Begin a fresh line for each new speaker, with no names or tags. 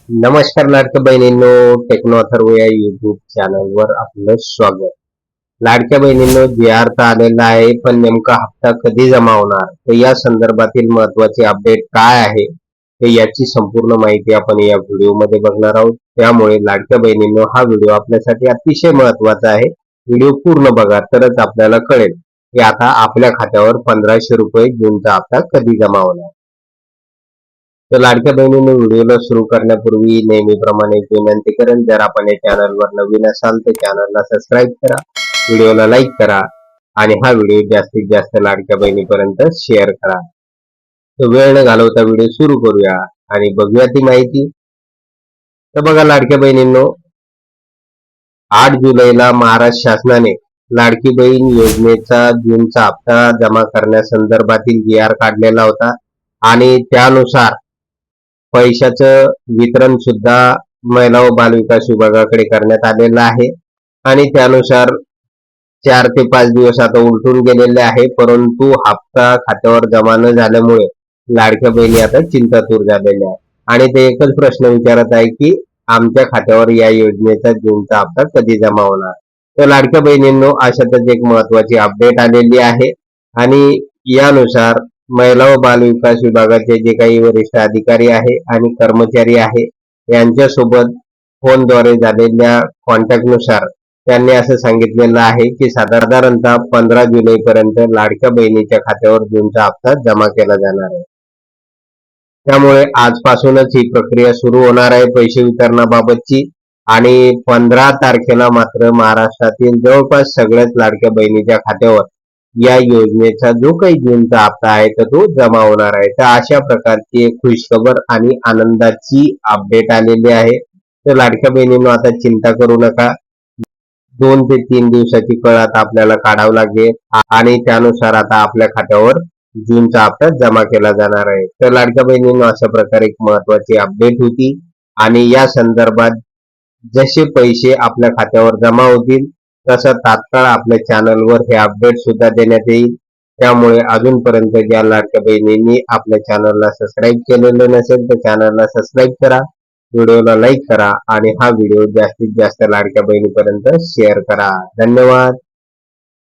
नमस्कार लाडक्या बहिणींनो, टेक्नो अथर्व या युट्यूब चॅनलवर आपलं स्वागत. लाडक्या बहिणींनो, जी आर तर आलेला आहे, पण नेमका हप्ता कधी जमा होणार, तर या संदर्भातील महत्वाची अपडेट काय आहे, तर याची संपूर्ण माहिती आपण या व्हिडिओमध्ये बघणार आहोत. त्यामुळे लाडक्या बहिणींनो, हा व्हिडिओ आपल्यासाठी अतिशय महत्वाचा आहे. व्हिडिओ पूर्ण बघा, तरच आपल्याला कळेल की आता आपल्या खात्यावर 1500 रुपये जूनचा हप्ता कधी जमा होणार. तर लाडक्या बहिणींनो, व्हिडिओला सुरू करण्यापूर्वी नेहमीप्रमाणे विनंती करेन, जर आपण या चॅनलवर नवीन असाल तर चॅनलला सबस्क्राईब करा, व्हिडिओला लाईक करा आणि हा व्हिडिओ जास्तीत जास्त लाडक्या बहिणीपर्यंत शेअर करा. तर वेळ न घालवता व्हिडिओ सुरू करूया आणि बघूया ती माहिती. तर बघा लाडक्या बहिणींनो, 8 जुलैला महाराष्ट्र शासनाने लाडकी बहीण योजनेचा जूनचा हप्ता जमा करण्यासंदर्भातील जी आर काढलेला होता आणि त्यानुसार पैशाचं वितरण सुद्धा महिला व बालविकास विभागाकडे करण्यात आलेलं आहे आणि त्यानुसार 4 ते 5 दिवस आता उलटून गेलेले आहे, परंतु हप्ता खात्यावर जमा न झाल्यामुळे लाडक्या बहिणी आता चिंतातूर झालेल्या आहे आणि ते एकच प्रश्न विचारत आहे की आमच्या खात्यावर या योजनेचा जूनचा हप्ता कधी जमा होणार. तर लाडक्या बहिणींनो, अशातच एक महत्वाची अपडेट आलेली आहे आणि यानुसार महिला व बाल विकास विभागाचे जे काही वरिष्ठ अधिकारी आहे आणि कर्मचारी आहे यांच्यासोबत फोनद्वारे झालेल्या कॉन्टॅक्ट नुसार त्यांनी असं सांगितलेलं आहे की साधारणतः 15 जुलैपर्यंत लाडक्या बहिणीच्या खात्यावर जूनचा हप्ता जमा केला जाणार आहे. त्यामुळे आजपासूनच ही प्रक्रिया सुरू होणार आहे पैसे वितरणाबाबतची आणि 15 तारखेला मात्र महाराष्ट्रातील जवळपास सगळ्याच लाडक्या बहिणीच्या खात्यावर या योजनेचा जो काही जूनचा हप्ता आहे तर तो जमा होणार आहे. तर अशा प्रकारची एक खुशखबर आणि आनंदाची अपडेट आलेली आहे. तर लाडक्या बहिणींनो, आता चिंता करू नका. 2 ते 3 दिवसाची कळ आता आपल्याला काढावं लागेल आणि त्यानुसार आता आपल्या खात्यावर जूनचा हप्ता जमा केला जाणार आहे. तर लाडक्या बहिणींनो, अशा प्रकारे एक महत्वाची अपडेट होती आणि या संदर्भात जसे पैसे आपल्या खात्यावर जमा होतील तसं तात्काळ आपल्या चॅनलवर हे अपडेट सुद्धा देण्यात येईल. त्यामुळे अजूनपर्यंत ज्या लाडक्या बहिणींनी आपल्या चॅनलला सबस्क्राईब केलेलं नसेल तर चॅनलला सबस्क्राईब करा, व्हिडिओला लाईक करा आणि हा व्हिडिओ जास्तीत जास्त लाडक्या बहिणीपर्यंत शेअर करा. धन्यवाद.